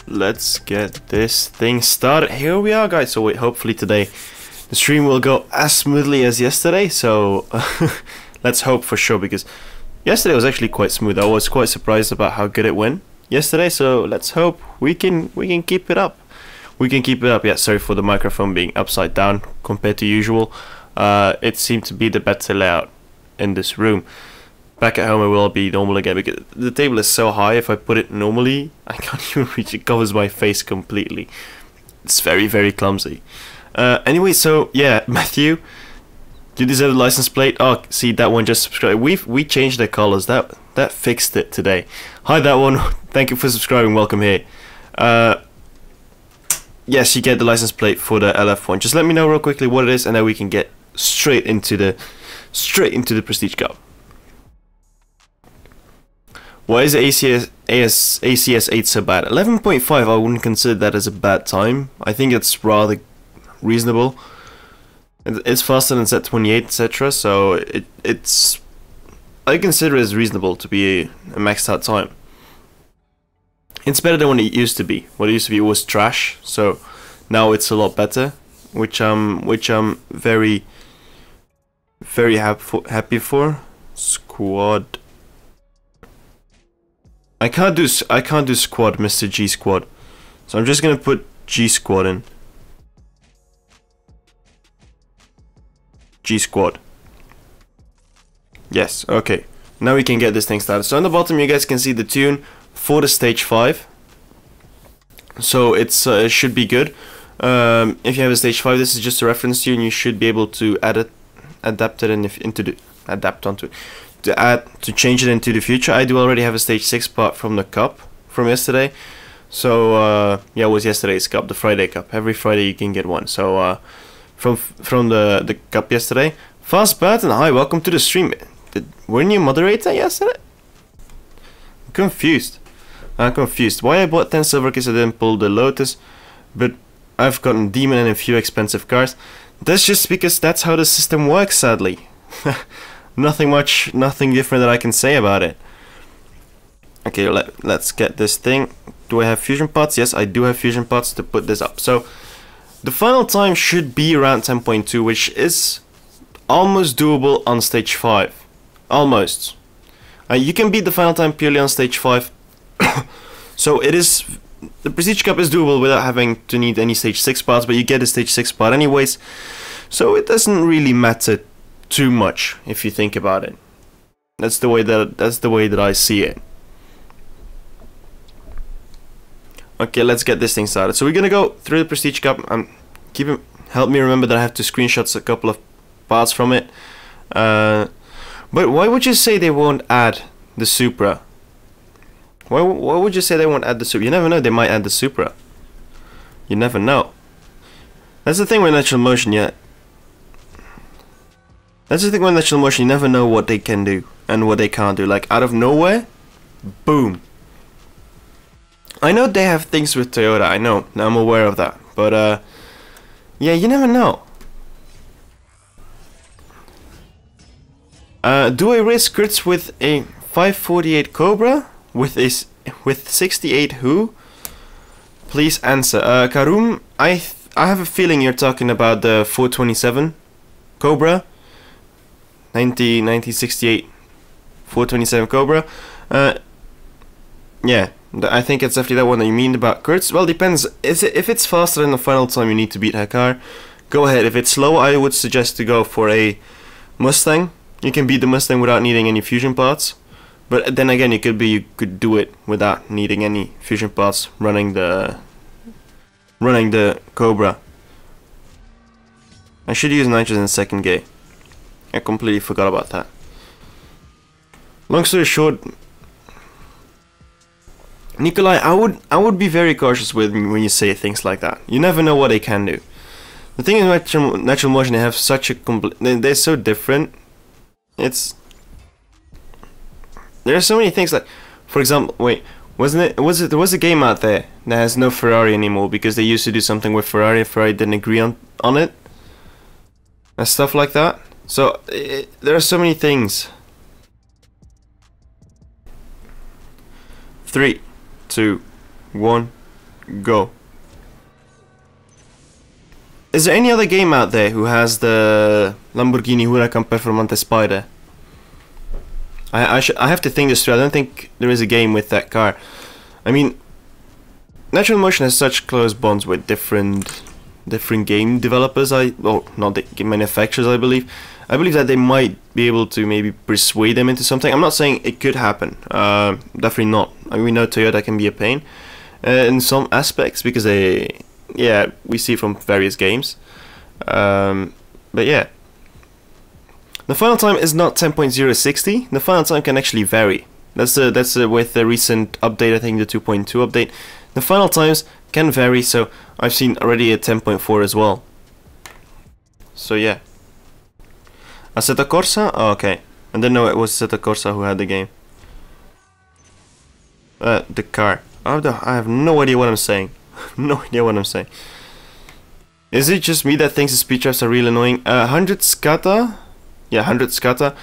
let's get this thing started. Here we are, guys. So wait, hopefully today the stream will go as smoothly as yesterday. So let's hope for sure, because yesterday was actually quite smooth. I was quite surprised about how good it went yesterday. So let's hope we can keep it up. We can keep it up. Yeah, sorry for the microphone being upside down compared to usual. It seemed to be the better layout in this room. Back at home it will be normal again, because the table is so high. If I put it normally, I can't even reach it. Covers my face completely. It's very, very clumsy. Anyway, so yeah, Matthew, you deserve the license plate. Oh, see, that one just subscribed. We changed the colors. That fixed it today. Hi, that one. Thank you for subscribing. Welcome here. Yes, you get the license plate for the LF1. Just let me know real quickly what it is, and then we can get straight into the Prestige Cup. Why is the ACS 8 so bad? 11.5, I wouldn't consider that as a bad time. I think it's rather reasonable. It's faster than set 28, etc. So it's I consider it as reasonable to be a maxed out time. It's better than what it used to be. What it used to be was trash. So now it's a lot better, which I'm very happy for. Squad. I can't do squad, Mr. G squad. So I'm just gonna put G squad in. G squad. Yes, okay. Now we can get this thing started. So on the bottom you guys can see the tune for the stage 5. So it should be good. If you have a stage 5, this is just a reference tune. You should be able to adapt it to change it into the future. I do already have a stage 6 part from the cup from yesterday. So yeah, it was yesterday's cup, the Friday cup. Every Friday you can get one. So from the cup yesterday. Fast Button, hi, welcome to the stream. Weren't you moderator yesterday? I'm confused. Why I bought 10 silver because I didn't pull the Lotus, but I've gotten Demon and a few expensive cars. That's just because that's how the system works, sadly. Nothing different that I can say about it. Okay, let's get this thing. Do I have fusion pots? Yes, I do have fusion pots to put this up. So the final time should be around 10.2, which is almost doable on stage 5. Almost. You can beat the final time purely on stage 5. So it is, the Prestige Cup is doable without having to need any stage 6 parts, but you get a stage 6 part anyways. So it doesn't really matter too much if you think about it. That's the way that I see it. Okay, let's get this thing started. So we're gonna go through the Prestige Cup. Help me remember that I have to screenshot a couple of parts from it. But why would you say they won't add the Supra? Why would you say they won't add the Supra? You never know, they might add the Supra. You never know. That's the thing with natural motion, yeah. That's the thing with natural motion, you never know what they can do and what they can't do. Like, out of nowhere, boom. I know they have things with Toyota, I know, I'm aware of that. But, yeah, you never know. Do I race crits with a 548 Cobra? With 68 who? Please answer. Karoom, I have a feeling you're talking about the 427 Cobra. 1968 427 Cobra. Yeah, I think it's definitely that one that you mean about crits. Well, depends. If it's faster than the final time you need to beat her car, go ahead. If it's slow, I would suggest to go for a Mustang. You can beat the Mustang without needing any fusion parts. But then again, you could do it without needing any fusion parts running the Cobra. I should use nitrous in second gear. I completely forgot about that. Long story short, Nikolai, I would be very cautious when you say things like that. You never know what they can do. The thing is, natural motion, they have such a they're so different. There are so many things that, for example, wait, there was a game out there that has no Ferrari anymore because they used to do something with Ferrari and Ferrari didn't agree on it. And stuff like that. So, there are so many things. 3, 2, 1, go. Is there any other game out there who has the Lamborghini Huracan Performante Spider? I have to think this through. I don't think there is a game with that car. I mean, Natural Motion has such close bonds with different game developers. Not the game manufacturers. I believe that they might be able to maybe persuade them into something. I'm not saying it could happen. Definitely not. I mean, we know Toyota can be a pain in some aspects because we see it from various games. But yeah. The final time is not 10.060. The final time can actually vary. That's with the recent update, I think the 2.2 update. The final times can vary, so I've seen already a 10.4 as well. So yeah. Assetto Corsa? Oh, okay. I didn't know it was Assetto Corsa who had the game. The car. I have no idea what I'm saying. No idea what I'm saying. Is it just me that thinks the speed traps are really annoying? 100 Scata? Yeah, 100 Scata.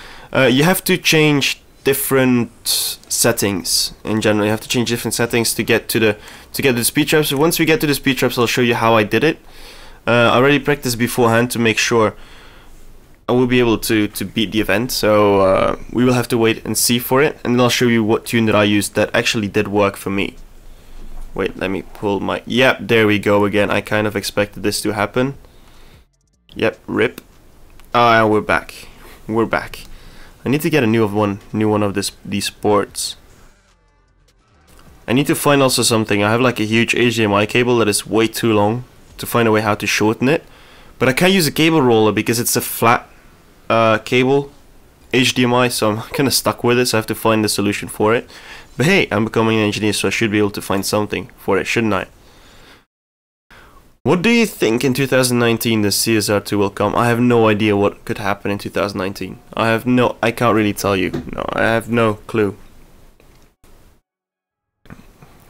You have to change different settings in general. You have to change different settings to get to the speed traps. So once we get to the speed traps, I'll show you how I did it. I already practiced beforehand to make sure I will be able to beat the event. So we will have to wait and see for it, and then I'll show you what tune that I used that actually did work for me. Wait, let me pull my... Yep, there we go again. I kind of expected this to happen. Yep, rip. Ah, we're back. We're back. I need to get a new one of these ports. I need to find also something. I have like a huge HDMI cable that is way too long to find a way how to shorten it. But I can't use a cable roller because it's a flat cable HDMI, so I'm kind of stuck with it, so I have to find the solution for it. But hey, I'm becoming an engineer, so I should be able to find something for it, shouldn't I? What do you think in 2019 the CSR2 will come? I have no idea what could happen in 2019. I can't really tell you. No, I have no clue.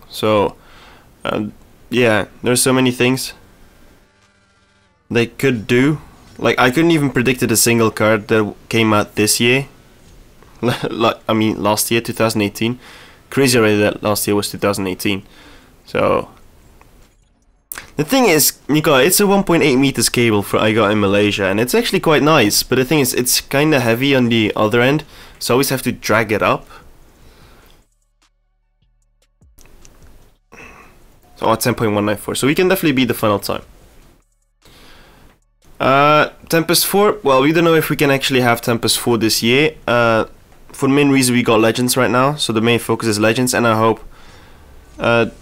So, yeah, there's so many things they could do. Like, I couldn't even predict a single card that came out this year. I mean, last year, 2018. Crazy already that last year was 2018. So, the thing is, Nicola, it's a 1.8 meters cable I got in Malaysia, and it's actually quite nice. But the thing is, it's kind of heavy on the other end, so I always have to drag it up. So, 10.194. So we can definitely beat the final time. Tempest 4, well, we don't know if we can actually have Tempest 4 this year. For the main reason we got Legends right now, so the main focus is Legends, and I hope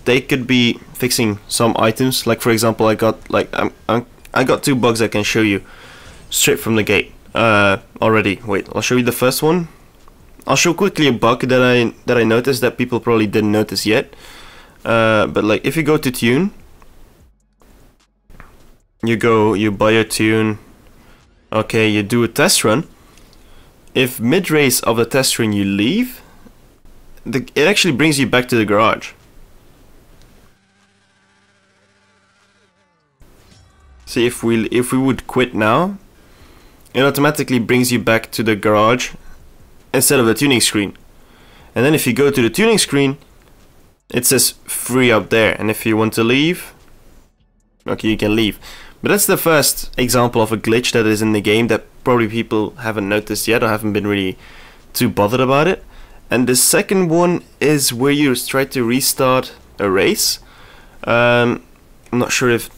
they could be fixing some items. Like for example, I got 2 bugs I can show you straight from the gate already. Wait, I'll show you the first one. I'll show quickly a bug that I noticed that people probably didn't notice yet. But like if you go to tune, you buy your tune. Okay, you do a test run. If mid-race of the test run you leave, it actually brings you back to the garage. See, if we would quit now, it automatically brings you back to the garage instead of the tuning screen. And then if you go to the tuning screen, it says free up there. And if you want to leave, okay, you can leave. But that's the first example of a glitch that is in the game that probably people haven't noticed yet or haven't been really too bothered about it. And the second one is where you try to restart a race. I'm not sure if,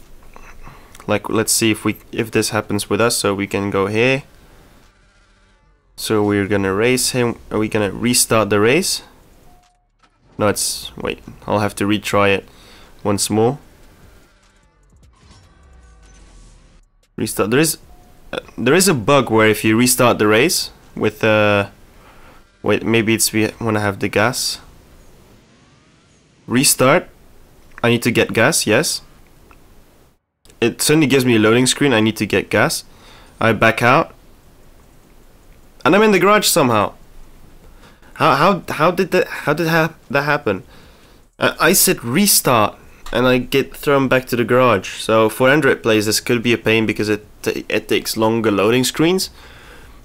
like, let's see if this happens with us. So we can go here. So we're gonna race him. Are we gonna restart the race? No, wait, I'll have to retry it once more. Restart. There is a bug where if you restart the race with wait, maybe we want to have the gas. Restart. I need to get gas. Yes. It suddenly gives me a loading screen. I need to get gas. I back out, and I'm in the garage somehow. How did that happen? I said restart, and I get thrown back to the garage. So for Android players, this could be a pain because it takes longer loading screens.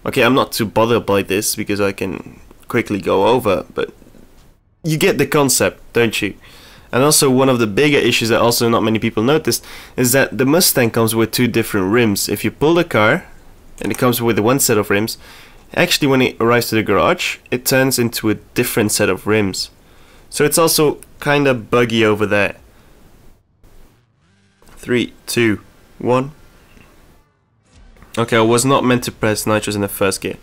Okay, I'm not too bothered by this because I can quickly go over, but you get the concept, don't you? And also one of the bigger issues that also not many people noticed is that the Mustang comes with 2 different rims. If you pull the car and it comes with one set of rims, actually when it arrives to the garage it turns into a different set of rims. So it's also kind of buggy over there. 3, 2, 1. Okay, I was not meant to press nitros in the first gear.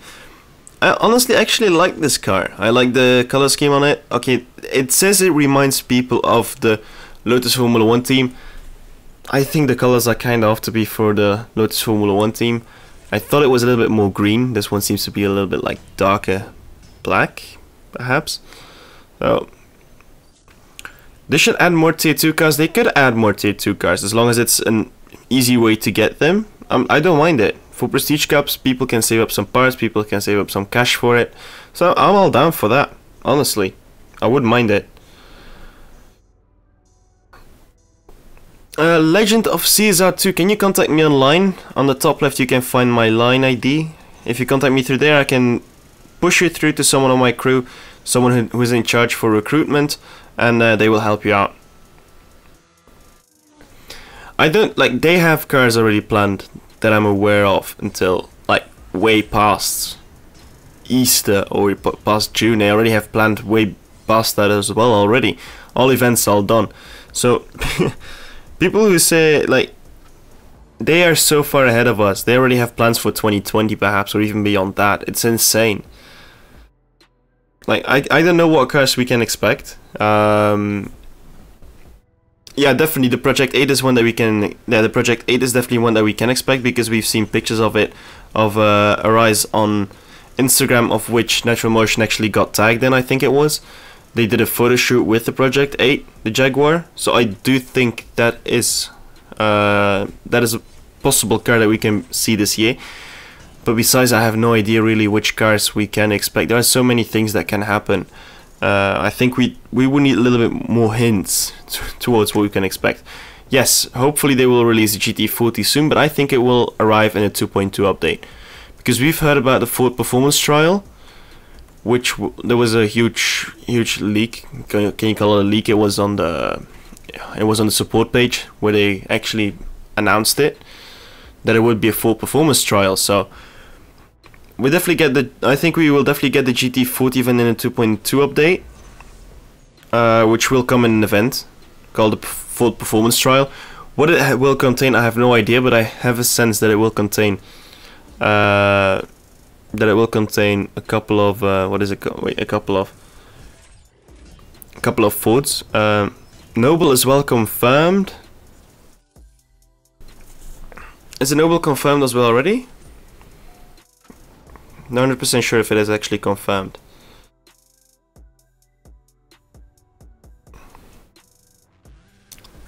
I honestly actually like this car. I like the color scheme on it. Okay, it says it reminds people of the Lotus Formula 1 team. I think the colors are kind of off to be for the Lotus Formula 1 team. I thought it was a little bit more green. This one seems to be a little bit like darker black, perhaps. So they should add more tier 2 cars. They could add more tier 2 cars as long as it's an easy way to get them. I don't mind it. For Prestige Cups, people can save up some parts, people can save up some cash for it. So I'm all down for that, honestly. I wouldn't mind it. Legend of CSR 2, can you contact me online? On the top left you can find my line ID. If you contact me through there, I can push you through to someone on my crew, someone who is in charge for recruitment, and they will help you out. I don't, like, they have cars already planned that I'm aware of until like way past Easter or past June. They already have planned way past that as well already. All events all done. So people who say like they are so far ahead of us, they already have plans for 2020 perhaps, or even beyond that. It's insane. Like I don't know what cars we can expect. Yeah, definitely the Project 8 is one that we can. Yeah, the Project 8 is definitely one that we can expect because we've seen pictures of it, of Arise on Instagram, of which Natural Motion actually got tagged in. I think it was. They did a photo shoot with the Project 8, the Jaguar. So I do think that is a possible car that we can see this year. But besides, I have no idea really which cars we can expect. There are so many things that can happen. I think we would need a little bit more hints towards what we can expect. Yes, hopefully they will release the GT40 soon, but I think it will arrive in a 2.2 update. Because we've heard about the Ford performance trial, which there was a huge leak. Can you call it a leak? It was on the support page where they actually announced it, that it would be a full performance trial. So we definitely get the. I think we will definitely get the GT40 even in a 2.2 update, which will come in an event called the Ford Performance Trial. What it will contain, I have no idea, but I have a sense that it will contain. A couple of what is it called? Wait, a couple of Fords. Noble is well confirmed. Is the Noble confirmed as well already? Not 100% sure if it is actually confirmed.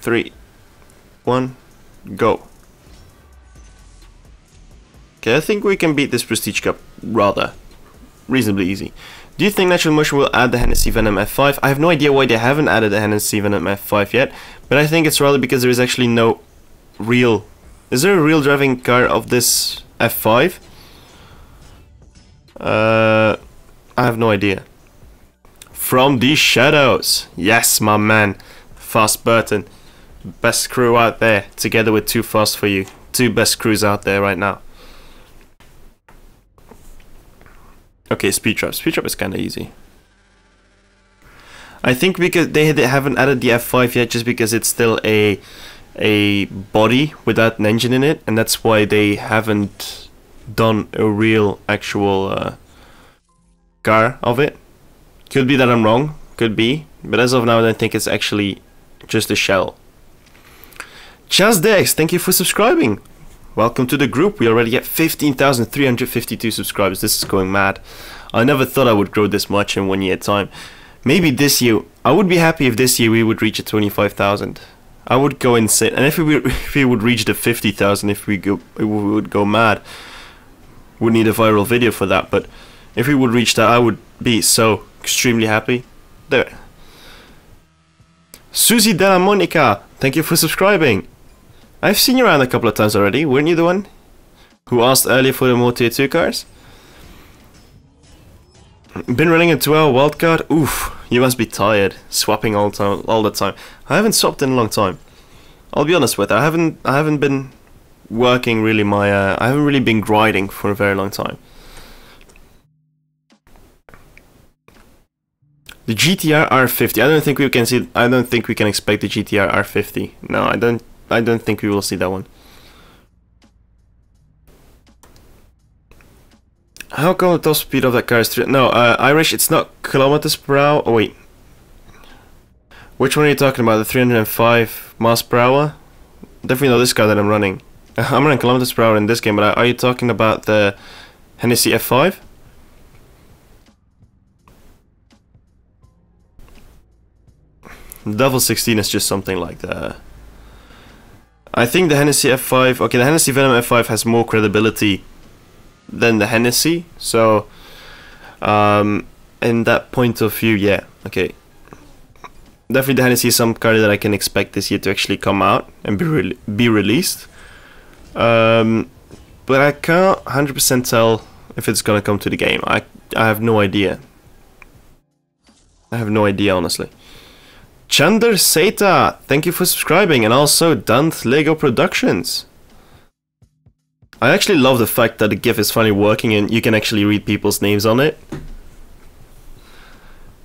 Three, 1, go. Okay, I think we can beat this Prestige Cup rather reasonably easy. Do you think Natural Motion will add the Hennessy Venom F5? I have no idea why they haven't added the Hennessy Venom F5 yet, but I think it's rather because there is actually no real... Is there a real driving car of this F5? I have no idea. From the shadows, yes, my man, Fast Burton, best crew out there, together with Too Fast for You, 2 best crews out there right now. Okay, Speed Trap. Speed Trap is kind of easy. I think because they haven't added the F5 yet, just because it's still a body without an engine in it, and that's why they haven't done a real actual car of it. Could be that I'm wrong, could be, but as of now I don't think it's actually just a shell. Chazdex, thank you for subscribing. Welcome to the group. We already get 15,352 subscribers. This is going mad. I never thought I would grow this much in 1 year time. Maybe this year, I would be happy if this year we would reach a 25,000. I would go insane, and if we would reach the 50,000, we would go mad. Would need a viral video for that, but if we would reach that, I would be so extremely happy. There. Susie Della Monica, thank you for subscribing. I've seen you around a couple of times already. Weren't you the one who asked earlier for the more tier 2 cars? Been running a 2-hour wildcard. Oof. You must be tired, swapping all the time. I haven't swapped in a long time. I'll be honest with you, I haven't been working really I haven't really been grinding for a very long time. The GTR R50. I don't think we can see. I don't think we can expect the GTR R50. No, I don't think we will see that one. How come the top speed of that car is 3? No, Irish, it's not kilometers per hour. Oh, wait. Which one are you talking about? The 305 miles per hour? Definitely not this car that I'm running. I'm running kilometers per hour in this game, but are you talking about the Hennessy F5? Devil 16 is just something like that. I think the Hennessy F5... Okay, the Hennessy Venom F5 has more credibility than the Hennessy, so in that point of view, yeah, okay, definitely the Hennessy is some car that I can expect this year to actually come out and be released, but I can't 100% tell if it's gonna come to the game. I have no idea. I have no idea, honestly. Chandler Seta, thank you for subscribing, and also Dant Lego Productions. I actually love the fact that the GIF is finally working and you can actually read people's names on it.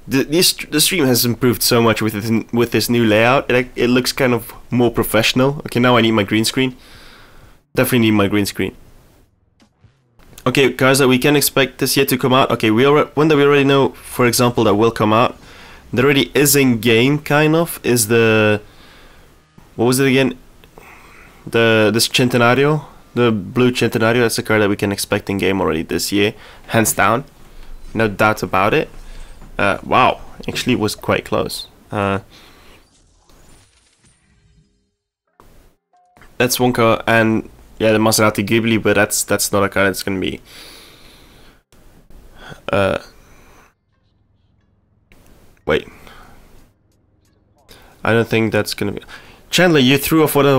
The stream has improved so much with this new layout. It looks kind of more professional. Okay, now I need my green screen. Definitely need my green screen. Okay, cars that we can expect this year to come out. Okay, one that we already know, for example, that will come out. That already is in game, kind of, is the... What was it again? This Centenario. The blue Centenario, that's a car that we can expect in game already this year. Hands down. No doubt about it. Wow, actually it was quite close. That's one car, and yeah, the Maserati Ghibli, but that's not a car that's gonna be... Wait. I don't think that's gonna be... Chandler, you threw off what I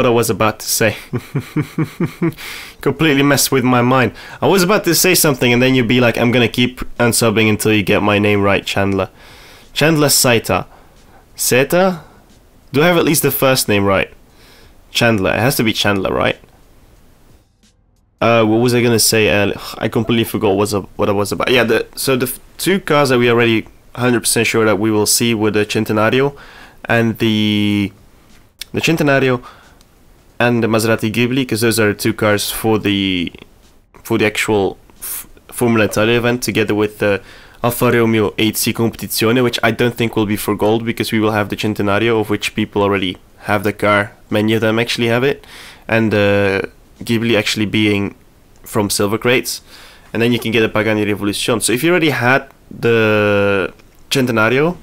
was about to say. Completely messed with my mind. I was about to say something and then you'd be like, I'm gonna keep unsubbing until you get my name right, Chandler. Chandler Saita. Seta? Do I have at least the first name right? Chandler. It has to be Chandler, right? What was I gonna say? I completely forgot what I was about. Yeah, so the two cars that we already 100% sure that we will see with the Centenario and the Centenario and the Maserati Ghibli, because those are the two cars for the actual Formula Italia event, together with the Alfa Romeo 8C Competizione, which I don't think will be for gold, because we will have the Centenario, of which people already have the car. Many of them actually have it, and Ghibli actually being from silver crates, and then you can get a Pagani Revolution. So if you already had the Centenario,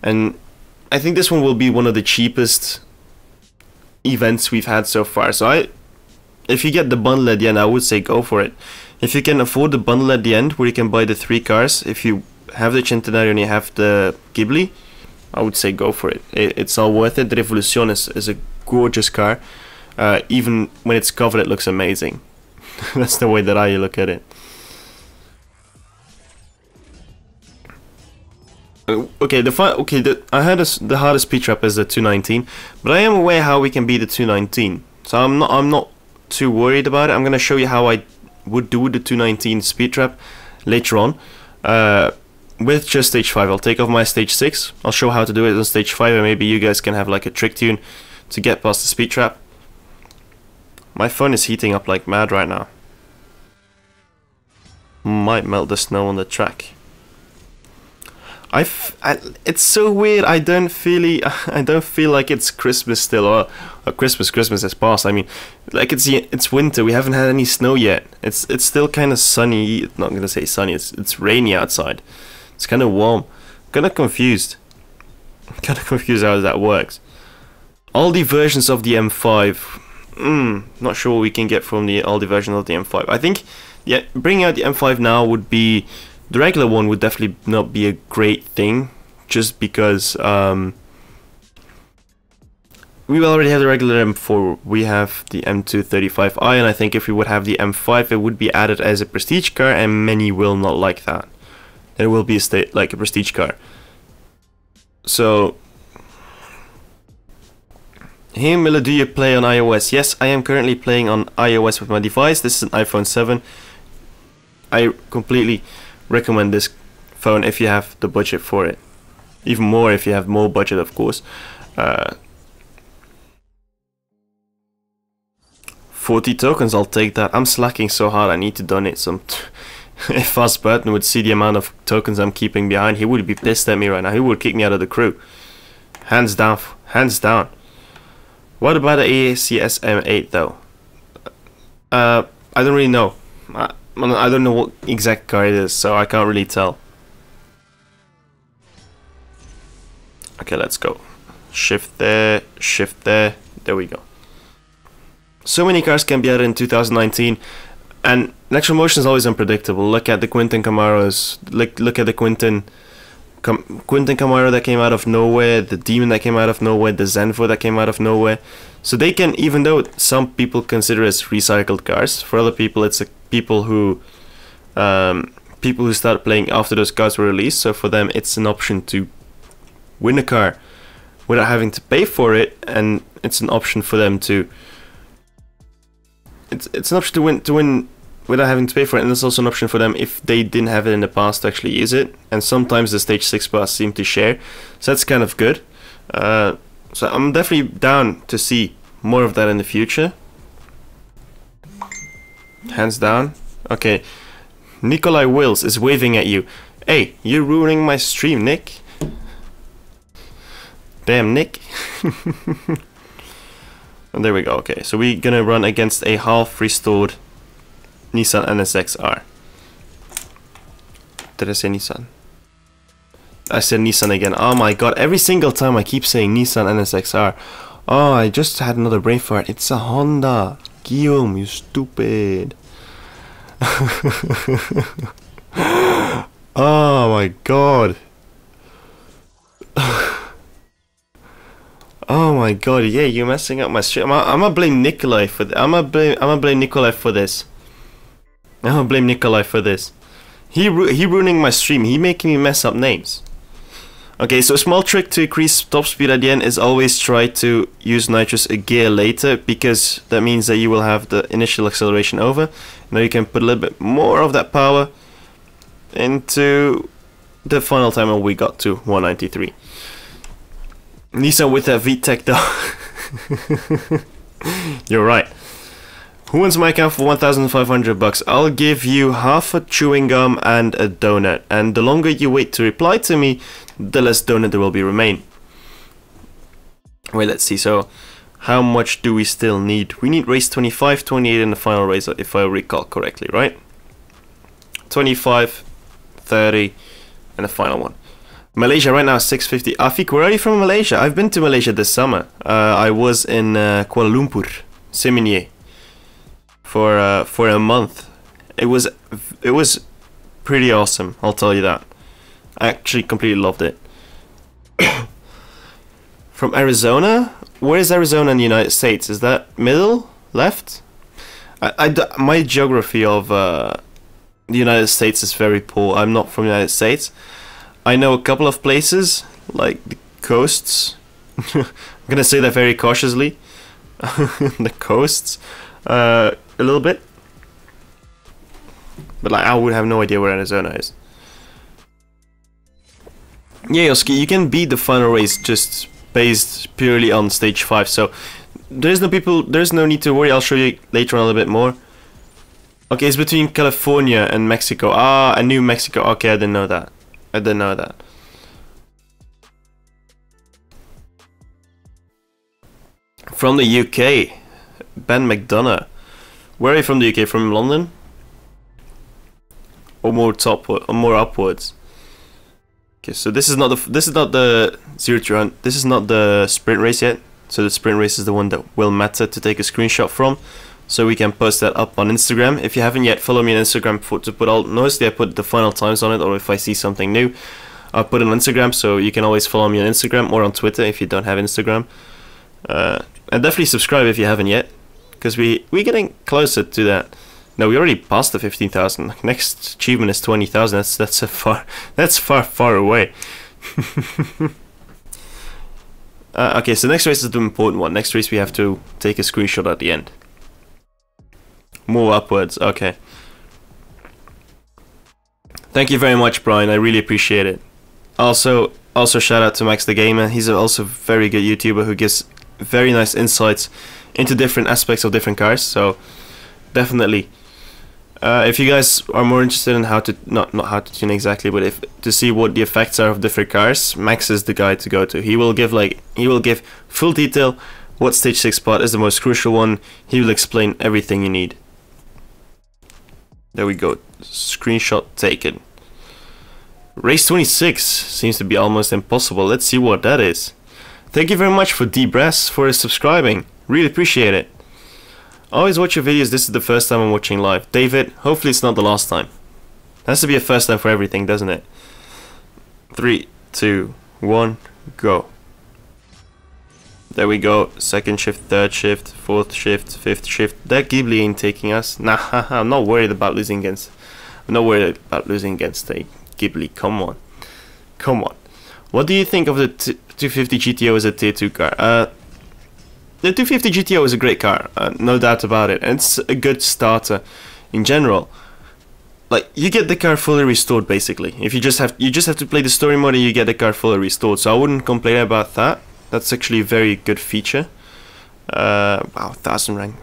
and I think this one will be one of the cheapest events we've had so far. So if you get the bundle at the end, I would say go for it. If you can afford the bundle at the end, where you can buy the 3 cars, if you have the Centenario and you have the Ghibli, I would say go for it. It's all worth it. The Revolution is a gorgeous car. Even when it's covered, it looks amazing. That's the way that I look at it. Okay, I had the hardest speed trap is the 219, but I am aware how we can beat the 219, so I'm not too worried about it. I'm gonna show you how I would do the 219 speed trap later on, with just stage 5. I'll take off my stage 6. I'll show how to do it on stage 5, and maybe you guys can have like a trick tune to get past the speed trap. My phone is heating up like mad right now. Might melt the snow on the track. It's so weird. I don't feel like it's Christmas still, or Christmas has passed. I mean, like it's winter. We haven't had any snow yet. It's still kind of sunny. Not gonna say sunny. It's rainy outside. It's kind of warm. Kind of confused. Kind of confused how that works. All the versions of the M5. Not sure what we can get from all the versions of the M5. I think, yeah, bringing out the M5 now would be... The regular one would definitely not be a great thing, just because we already have the regular M4. We have the M235i, and I think if we would have the M5, it would be added as a prestige car, and many will not like that. it will be like a prestige car. So, hey Miller, do you play on iOS? Yes, I am currently playing on iOS with my device. This is an iPhone 7. I completely recommend this phone if you have the budget for it. Even more if you have more budget, of course. 40 tokens, I'll take that. I'm slacking so hard, I need to donate some. If Fast Burton would see the amount of tokens I'm keeping behind, he would be pissed at me right now. He would kick me out of the crew. Hands down, hands down. What about the ACS M8 though? I don't really know. I don't know what exact car it is, so I can't really tell. Okay, let's go. Shift there, there we go. So many cars can be added in 2019, and Electro Motion is always unpredictable. Look at the Quinton Camaros, look at the Quinton Camaro that came out of nowhere, the Demon that came out of nowhere, the Zenvo that came out of nowhere. So they can, even though some people consider it as recycled cars, for other people it's people who start playing after those cars were released. So for them it's an option to win a car without having to pay for it, and it's an option for them to. It's an option to win without having to pay for it, and it's also an option for them if they didn't have it in the past to actually use it. And sometimes the Stage 6 pass seem to share, so that's kind of good. So I'm definitely down to see more of that in the future. Hands down. Okay, Nikolai Wills is waving at you. Hey, you're ruining my stream, Nick. Damn, Nick. And there we go. Okay, so we're gonna run against a half restored Nissan NSX-R. Did I say Nissan? I said Nissan again. Oh my god, every single time I keep saying Nissan NSX-R. Oh, I just had another brain fart. It's a Honda. Guillaume, you stupid. Oh my god. Oh my god, yeah, you're messing up my stream. I'm gonna blame Nikolai for I'm gonna blame Nikolai for this. I'm gonna blame Nikolai for this. He ruining my stream. He making me mess up names. Okay, so a small trick to increase top speed at the end is always try to use nitrous a gear later, because that means that you will have the initial acceleration over. Now you can put a little bit more of that power into the final time, and we got to 193. Nissan with that VTEC though. You're right. Who wants my account for 1,500 bucks? I'll give you half a chewing gum and a donut. And the longer you wait to reply to me, the less donut there will be remain. Wait, let's see. So, how much do we still need? We need race 25, 28 in the final race, if I recall correctly, right? 25, 30, and the final one. Malaysia right now is 650. Afik, where are you from Malaysia? I've been to Malaysia this summer. I was in Kuala Lumpur, Seminye, for a month. It was pretty awesome, I'll tell you that. I actually completely loved it. From Arizona? Where is Arizona in the United States? Is that middle? Left? My geography of the United States is very poor. I'm not from the United States. I know a couple of places, like the coasts. I'm gonna say that very cautiously. The coasts, a little bit. But like, I would have no idea where Arizona is. Yeah, Yoski, you can beat the final race just based purely on stage 5. So there's no need to worry. I'll show you later on a little bit more. Okay, it's between California and Mexico. Ah, I knew Mexico. Okay, I didn't know that. I didn't know that. From the UK, Ben McDonough. Where are you from the UK? From London? Or more upwards? Okay, so this is not the 0 to 100. This is not the sprint race yet. So the sprint race is the one that will matter to take a screenshot from, so we can post that up on Instagram. If you haven't yet, follow me on Instagram to put all. Mostly I put the final times on it, or if I see something new, I'll put it on Instagram. So you can always follow me on Instagram or on Twitter if you don't have Instagram. And definitely subscribe if you haven't yet, because we're getting closer to that No, we already passed the 15,000. Next achievement is 20,000. That's far away. Okay, so next race is the important one. Next race we have to take a screenshot at the end. Move upwards. Okay. Thank you very much, Brian. I really appreciate it. Also shout out to Max the Gamer. He's also a very good YouTuber who gives very nice insights into different aspects of different cars. So definitely. If you guys are more interested in how to not how to tune exactly, but to see what the effects are of different cars, Max is the guy to go to. He will give full detail what stage 6 spot is the most crucial one. He will explain everything you need. There we go. Screenshot taken. Race 26 seems to be almost impossible. Let's see what that is. Thank you very much for D-Brass for subscribing. Really appreciate it. Always watch your videos. This is the first time I'm watching live. David, hopefully it's not the last time. Has to be a first time for everything, doesn't it? 3, 2, 1, go. There we go. Second shift, third shift, fourth shift, fifth shift. That Ghibli ain't taking us. Nah, I'm not worried about losing against. I'm not worried about losing against a Ghibli. Come on, come on. What do you think of the 250 GTO as a tier 2 car? The 250 GTO is a great car, no doubt about it, and it's a good starter in general. Like, you get the car fully restored basically. If you just have to play the story mode and you get the car fully restored. So I wouldn't complain about that. That's actually a very good feature. Wow, 1000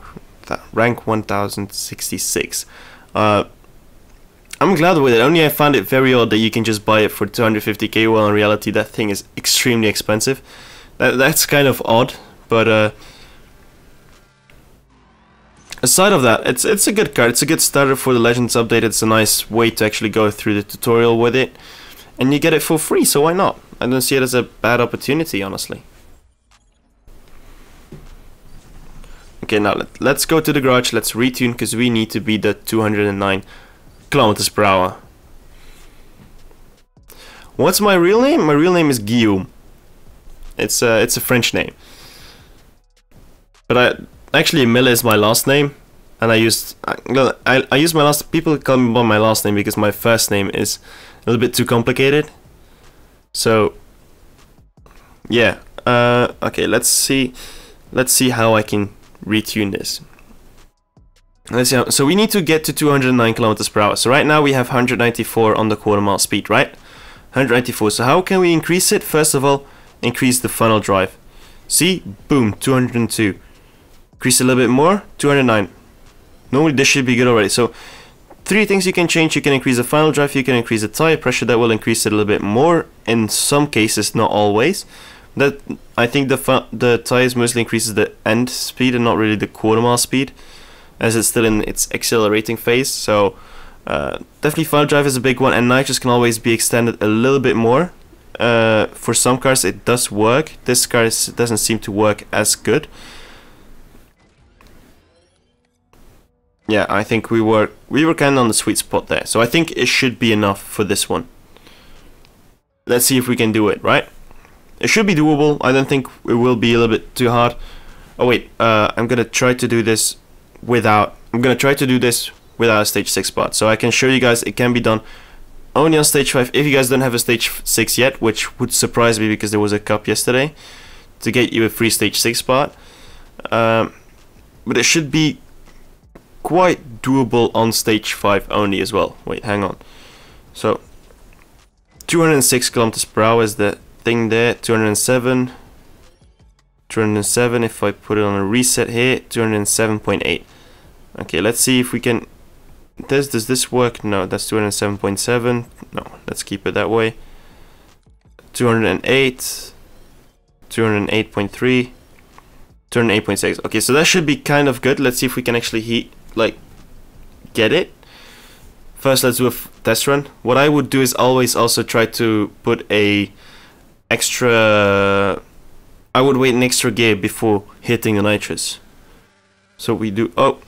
rank 1066. I'm glad with it. Only I found it very odd that you can just buy it for 250k, while in reality that thing is extremely expensive. That's kind of odd, but aside of that, it's a good card. It's a good starter for the Legends update. It's a nice way to actually go through the tutorial with it, and you get it for free, so why not? I don't see it as a bad opportunity, honestly. Okay, now let's go to the garage. Let's retune because we need to beat the 209 kilometers per hour. What's my real name? My real name is Guillaume. It's a French name. But actually Mille is my last name, and I use my last. People call me by my last name because my first name is a little bit too complicated. So yeah, okay. Let's see how I can retune this. Let's see. So we need to get to 209 kilometers per hour. So right now we have 194 on the quarter mile speed, right? 194. So how can we increase it? First of all, increase the funnel drive. See, boom, 202. Increase a little bit more, 209. Normally this should be good already. So 3 things you can change. You can increase the final drive, you can increase the tire pressure. That will increase it a little bit more in some cases, not always. That I think the tires mostly increases the end speed and not really the quarter mile speed, as it's still in its accelerating phase. So definitely final drive is a big one, and nitrous can always be extended a little bit more. For some cars it does work. This car doesn't seem to work as good. Yeah, I think we were kind of on the sweet spot there. So I think it should be enough for this one. Let's see if we can do it, right? It should be doable. I don't think it will be a little bit too hard. Oh wait, I'm gonna try to do this without a stage 6 spot. So I can show you guys it can be done only on stage 5 if you guys don't have a stage 6 yet, which would surprise me because there was a cup yesterday to get you a free stage 6 spot. But it should be quite doable on stage 5 only as well. Wait, hang on. So 206 kilometers per hour is the thing there. 207 if I put it on a reset here. 207.8. okay, let's see if we can. Does this work? No, that's 207.7. no, let's keep it that way. 208, 208.3, 208.6. okay, so that should be kind of good. Let's see if we can actually get it. First, let's do a test run. What I would do is always also try to put a extra. I would wait an extra gear before hitting the nitrous. So we do. Oh,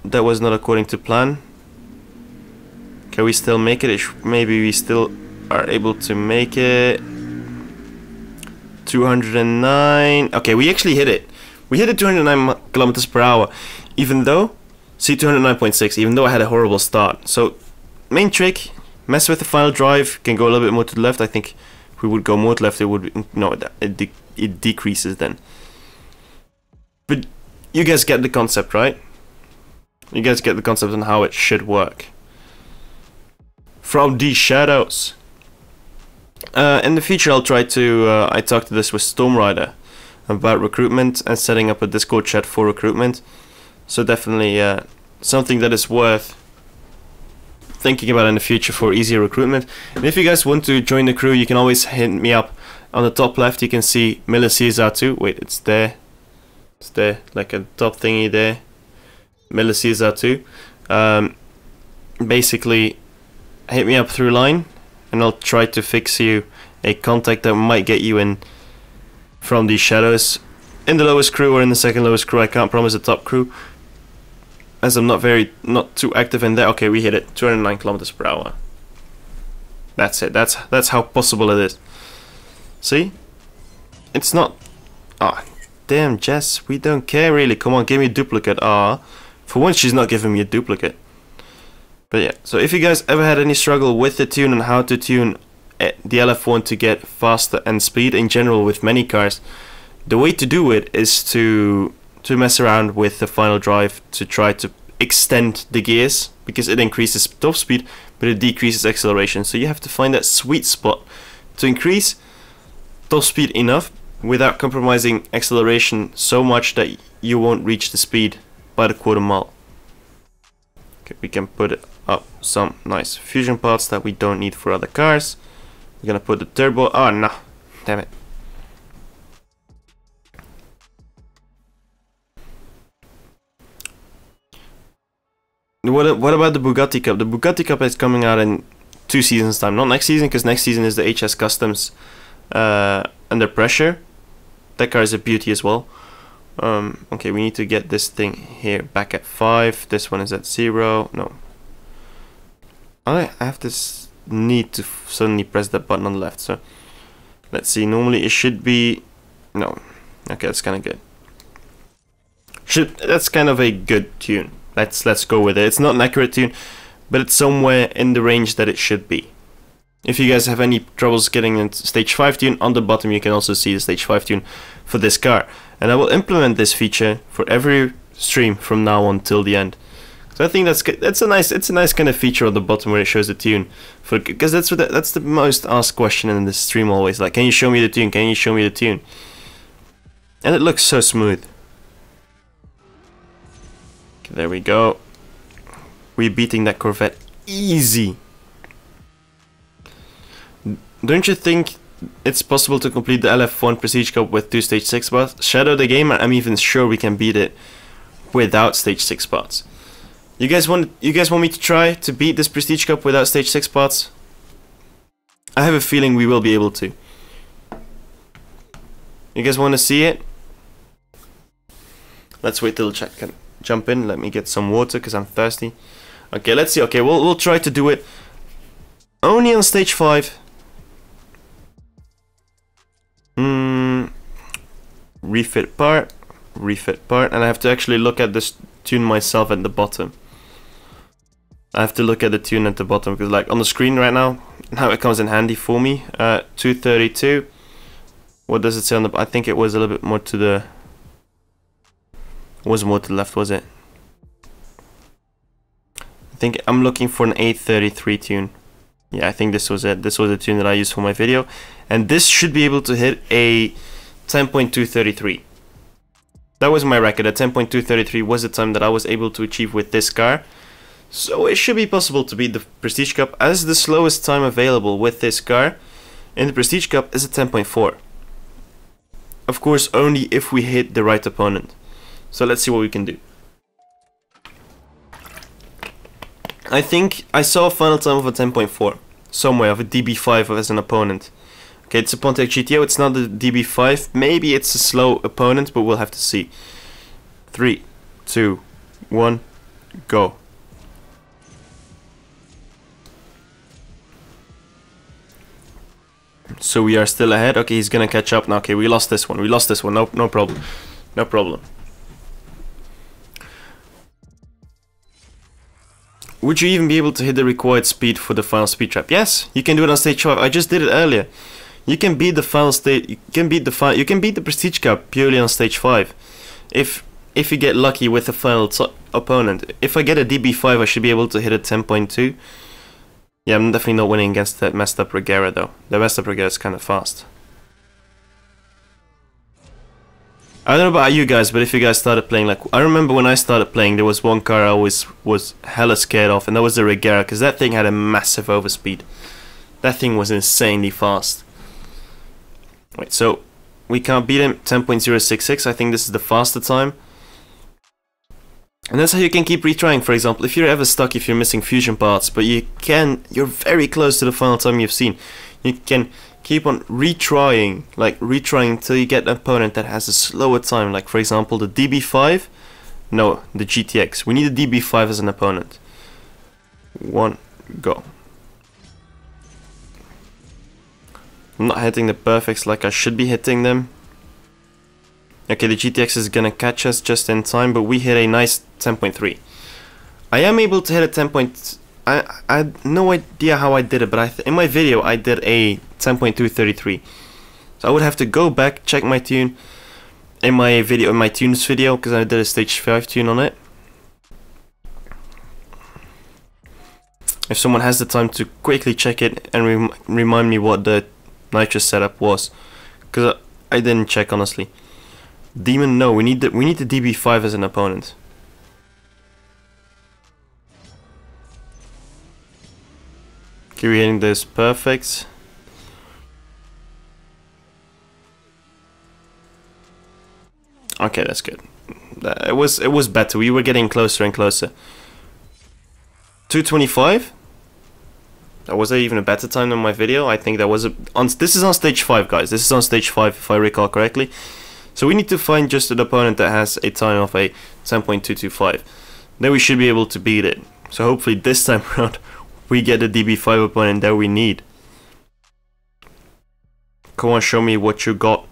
that was not according to plan. Can we still make it? Maybe we still are able to make it. 209. Okay, we actually hit it. We hit it 209 kilometers per hour, even though See, 209.6, even though I had a horrible start. So, main trick, mess with the final drive, can go a little bit more to the left. I think if we would go more to the left, it would, no, it decreases then. But you guys get the concept, right? You guys get the concept on how it should work. From the shadows. In the future, I'll try to, I talked to this with Storm Rider about recruitment and setting up a Discord chat for recruitment. So definitely something that is worth thinking about in the future for easier recruitment. And if you guys want to join the crew, you can always hit me up. On the top left, you can see Miller CSR 2. Wait, it's there. It's there, like a top thingy there. Miller CSR 2. Basically, hit me up through line, and I'll try to fix you a contact that might get you in from these shadows. In the lowest crew or in the second lowest crew, I can't promise a top crew, as I'm not too active in there. Okay, we hit it. 209 kilometers per hour. That's it. That's how possible it is. See? It's not. Ah, damn, Jess. We don't care really. Come on, give me a duplicate. Ah, for once she's not giving me a duplicate. But yeah. So if you guys ever had any struggle with the tune and how to tune the LF1 to get faster and speed in general with many cars, the way to do it is to mess around with the final drive to try to extend the gears, because it increases top speed but it decreases acceleration. So you have to find that sweet spot to increase top speed enough without compromising acceleration so much that you won't reach the speed by the quarter mile. Okay, we can put up some nice fusion parts that we don't need for other cars. We're gonna put the turbo. Oh no, damn it. What about the Bugatti Cup? The Bugatti Cup is coming out in 2 seasons time. Not next season, because next season is the HS Customs Under Pressure. That car is a beauty as well. Okay, we need to get this thing here back at 5. This one is at 0. No. I have this need to suddenly press that button on the left. So let's see. Normally it should be. No. Okay, that's kind of good. That's kind of a good tune. Let's go with it. It's not an accurate tune, but it's somewhere in the range that it should be. If you guys have any troubles getting into stage 5 tune, on the bottom you can also see the stage 5 tune for this car. And I will implement this feature for every stream from now on till the end. So I think that's a nice kind of feature on the bottom where it shows the tune, because that's the most asked question in this stream always. Like, can you show me the tune? Can you show me the tune? And it looks so smooth. Okay, there we go. We're beating that Corvette easy. Don't you think it's possible to complete the LF1 Prestige Cup with 2 stage 6 spots? Shadow the Gamer, I'm even sure we can beat it without stage 6 spots. You guys want me to try to beat this Prestige Cup without stage 6 spots? I have a feeling we will be able to. You guys want to see it? Let's wait till chat can jump in. Let me get some water because I'm thirsty. Okay, let's see. Okay, we'll try to do it only on stage 5. Refit part, and I have to actually look at this tune myself at the bottom. I have to look at the tune at the bottom because, like, on the screen right now it comes in handy for me. 232. What does it say on the? I think it was a little bit more to the. It was more to the left, was it? I think I'm looking for an 833 tune. Yeah, I think this was it. This was the tune that I used for my video, and this should be able to hit a 10.233. That was my record. A 10.233 was the time that I was able to achieve with this car. So it should be possible to beat the Prestige Cup, as the slowest time available with this car in the Prestige Cup is a 10.4. Of course, only if we hit the right opponent. So let's see what we can do. I think I saw a final time of a 10.4 somewhere, of a DB5 as an opponent. Okay, it's a Pontiac GTO, it's not the DB5. Maybe it's a slow opponent, but we'll have to see. 3, 2, 1, go. So we are still ahead. Okay, he's gonna catch up now. Okay, we lost this one. No problem. No problem. would you even be able to hit the required speed for the final speed trap? Yes, you can do it on stage 5. I just did it earlier. You can beat the final stage. You can beat the prestige cap purely on stage 5. If you get lucky with the final opponent. If I get a DB5, I should be able to hit a 10.2. Yeah, I'm definitely not winning against that messed up Regera though. The messed up Regera is kind of fast. I don't know about you guys, but if you guys started playing, like, I remember when I started playing, there was one car I always was hella scared of, and that was the Regera, because that thing had a massive overspeed. That thing was insanely fast. Wait, so we can't beat him. 10.066. I think this is the faster time. And that's how you can keep retrying. For example, if you're ever stuck, if you're missing fusion parts, but you're very close to the final time you've seen, you can keep on retrying, until you get an opponent that has a slower time. Like for example, the DB5, no, the GTX. We need a DB5 as an opponent. 1, go. I'm not hitting the perfects like I should be hitting them. Okay, the GTX is gonna catch us just in time, but we hit a nice 10.3. I am able to hit a 10. I had no idea how I did it, but in my video I did a 10.233. So I would have to go back, check my tune in my tunes video, because I did a stage 5 tune on it. If someone has the time to quickly check it and remind me what the nitrous setup was, because I didn't check honestly. Demon, no, we need the DB5 as an opponent. Okay, we're hitting this perfect. Okay, that's good. It was better. We were getting closer and closer. 225. Was that even a better time than my video? I think that was this is on stage 5, guys. This is on stage 5 if I recall correctly. So we need to find just an opponent that has a time of a 10.225. Then we should be able to beat it. So hopefully this time around we get the DB5 opponent that we need. Come on, show me what you got.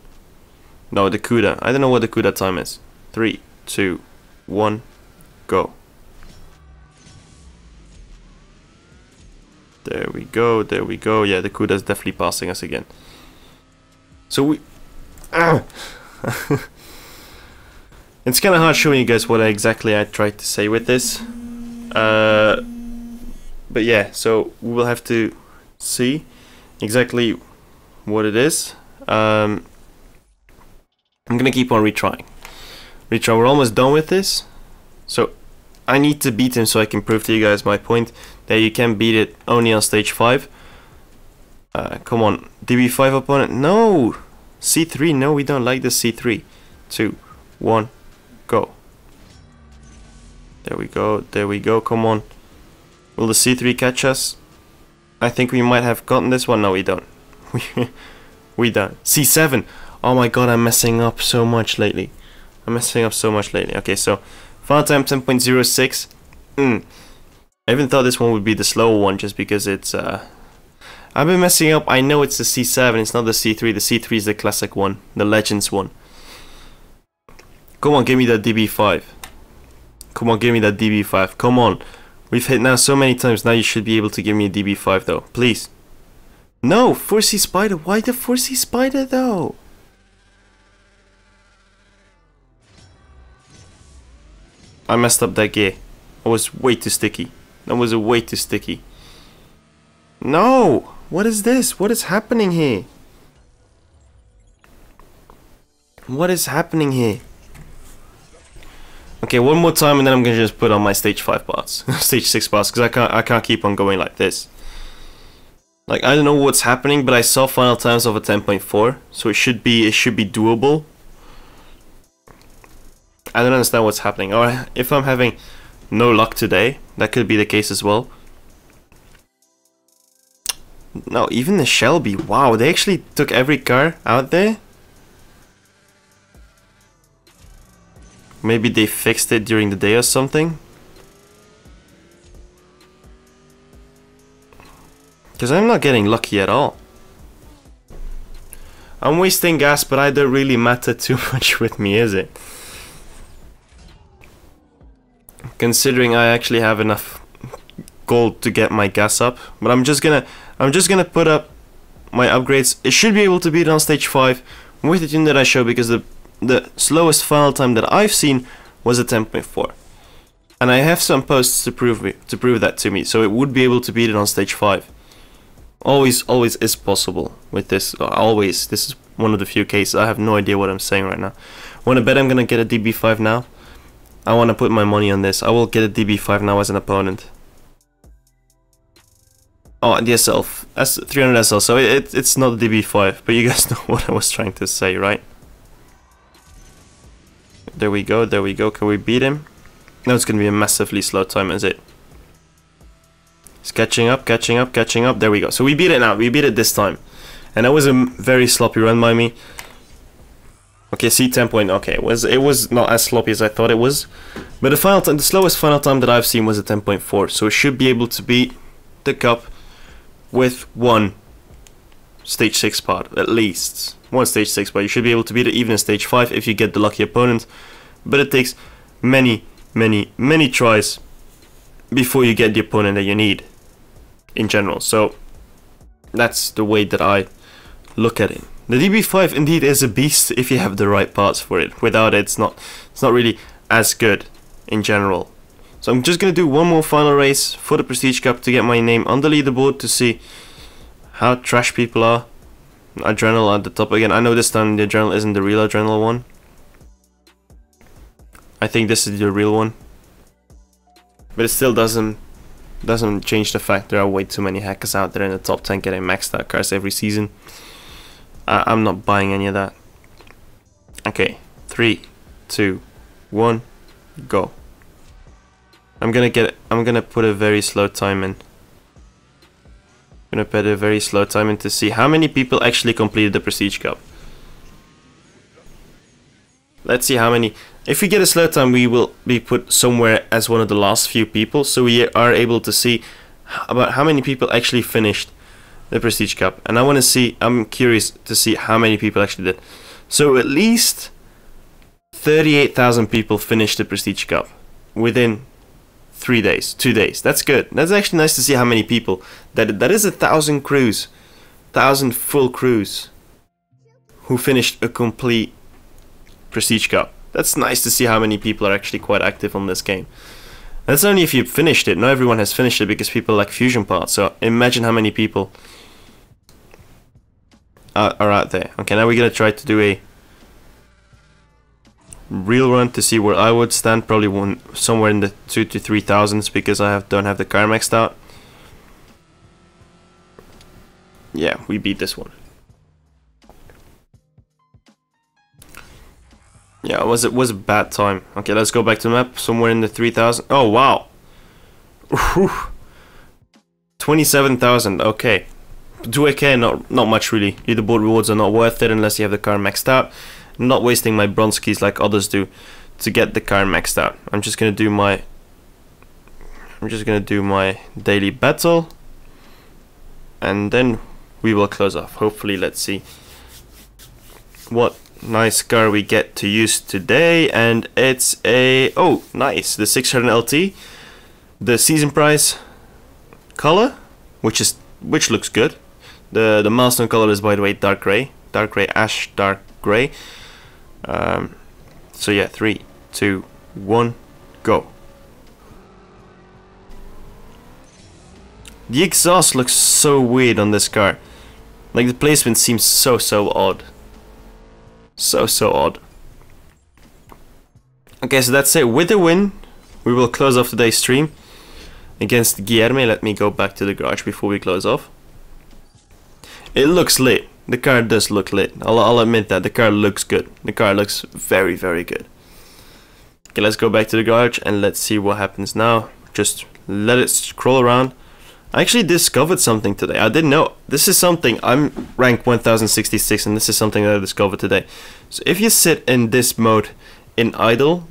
No, the CUDA. I don't know what the CUDA time is. 3, 2, 1, go. There we go, there we go. Yeah, the CUDA is definitely passing us again. So we... It's kind of hard showing you guys what exactly I tried to say with this. But yeah, so we will have to see exactly what it is. I'm gonna keep on retrying. We're almost done with this. So I need to beat him so I can prove to you guys my point that you can beat it only on stage 5. Come on, DB5 opponent. No! C3, no, we don't like the C3. 2, 1, go. There we go, there we go, come on. Will the C3 catch us? I think we might have gotten this one. No, we don't. We don't. C7. Oh my god, I'm messing up so much lately. Okay, so final time 10.06. I even thought this one would be the slower one just because it's I've been messing up. I know it's the C7, it's not the C3. The C3 is the classic one, the Legends one. Come on, give me that DB5. Come on, give me that DB5. Come on. We've hit now so many times. Now you should be able to give me a DB5 though. Please. No, 4C Spider. Why the 4C Spider though? I messed up that gear. I was way too sticky. That was way too sticky. No! What is this? What is happening here? What is happening here? Okay, one more time and then I'm gonna just put on my stage 5 parts. Stage 6 parts, because I can't keep on going like this. Like, I don't know what's happening, but I saw final times of a 10.4, so it should be doable. I don't understand what's happening. Or if I'm having no luck today, that could be the case as well. No, even the Shelby. Wow, they actually took every car out there. Maybe they fixed it during the day or something. Because I'm not getting lucky at all. I'm wasting gas, but I don't really matter too much with me, is it? Considering I actually have enough gold to get my gas up, but I'm just gonna put up my upgrades. It should be able to beat it on stage 5 with the tune that I show, because the slowest final time that I've seen was a 10.4, and I have some posts to prove that to me. So it would be able to beat it on stage 5. Always is possible with this. Always. This is one of the few cases. I have no idea what I'm saying right now. Wanna bet I'm gonna get a DB5 now? I wanna put my money on this. I will get a DB5 now as an opponent. Oh, the SL, S300 SL. So it's not a DB5, but you guys know what I was trying to say, right? There we go. There we go. Can we beat him? No, it's gonna be a massively slow time, is it? It's catching up. There we go. So we beat it now. We beat it this time. And that was a very sloppy run by me. Okay, see 10 point. Okay, it was not as sloppy as I thought it was. But the final time, the slowest final time that I've seen was a 10.4. So it should be able to beat the cup with one stage 6 part, at least. One stage 6 part. You should be able to beat it even in stage 5 if you get the lucky opponent. But it takes many tries before you get the opponent that you need in general. So that's the way that I look at it. The DB5 indeed is a beast if you have the right parts for it. Without it, it's not really as good in general. So I'm just gonna do one more final race for the Prestige Cup to get my name on the leaderboard to see how trash people are. Adrenal at the top again. I know this time the Adrenal isn't the real Adrenal one. I think this is the real one. But it still doesn't change the fact there are way too many hackers out there in the top 10 getting maxed out cars every season. I'm not buying any of that. Okay, 3, 2, 1, go. I'm gonna put a very slow time in. To see how many people actually completed the Prestige Cup. Let's see how many. If we get a slow time, we will be put somewhere as one of the last few people, so we are able to see about how many people actually finished the Prestige Cup. And I'm curious to see how many people actually did. So at least 38,000 people finished the Prestige Cup within 2 days. That's good. That's actually nice to see how many people. That is 1,000 crews, 1,000 full crews who finished a complete Prestige Cup. That's nice to see how many people are actually quite active on this game. That's only if you finished it. Not everyone has finished it because people lack fusion parts. So imagine how many people are out there. Okay, now we're gonna try to do a real run to see where I would stand. Probably somewhere in the 2,000 to 3,000s because I don't have the car maxed out. Yeah, we beat this one. Yeah, it was a bad time. Okay, let's go back to the map. Somewhere in the 3,000. Oh wow, 27,000. Okay, 2AK, not much really. Leaderboard rewards are not worth it unless you have the car maxed out. I'm not wasting my bronze keys like others do to get the car maxed out. I'm just gonna do my daily battle, and then we will close off. Hopefully, let's see what nice car we get to use today, and it's a nice, the 600 LT, the season price color, which looks good. The milestone color is, by the way, dark gray, ash dark gray. So yeah, 3, 2, 1, go. The exhaust looks so weird on this car. Like the placement seems so odd. So odd. Okay, so that's it. With the win, we will close off today's stream against Guilherme. Let me go back to the garage before we close off. It looks lit. The car does look lit. I'll admit that. The car looks good. The car looks very good. Okay, let's go back to the garage and let's see what happens now. Just let it scroll around. I actually discovered something today. I didn't know. This is something. I'm rank 1066 and this is something that I discovered today. So if you sit in this mode in idle,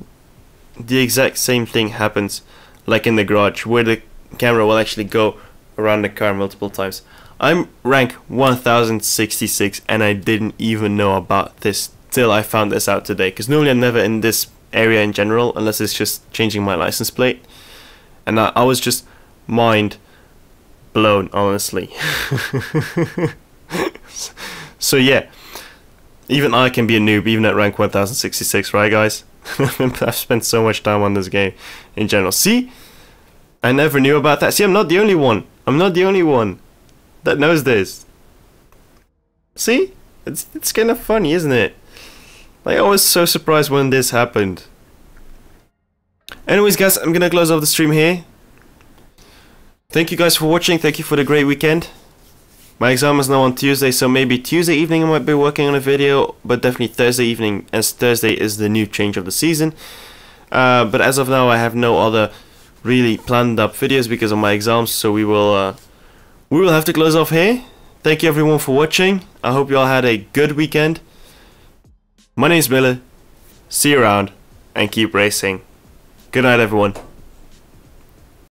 the exact same thing happens like in the garage, where the camera will actually go around the car multiple times. I'm rank 1066 and I didn't even know about this till I found this out today, because normally I'm never in this area in general unless it's just changing my license plate. And I was just mind blown, honestly. So yeah, even I can be a noob, even at rank 1066, right guys? I've spent so much time on this game in general. See? I never knew about that. See, I'm not the only one. I'm not the only one that knows this. See? It's kind of funny, isn't it? Like, I was so surprised when this happened. Anyways, guys, I'm gonna close off the stream here. Thank you guys for watching. Thank you for the great weekend. My exam is now on Tuesday, so maybe Tuesday evening I might be working on a video, but definitely Thursday evening, as Thursday is the new change of the season. But as of now, I have no other really planned up videos because of my exams, so we will have to close off here. Thank you everyone for watching. I hope you all had a good weekend. My name is Miller. See you around and keep racing. Good night, everyone.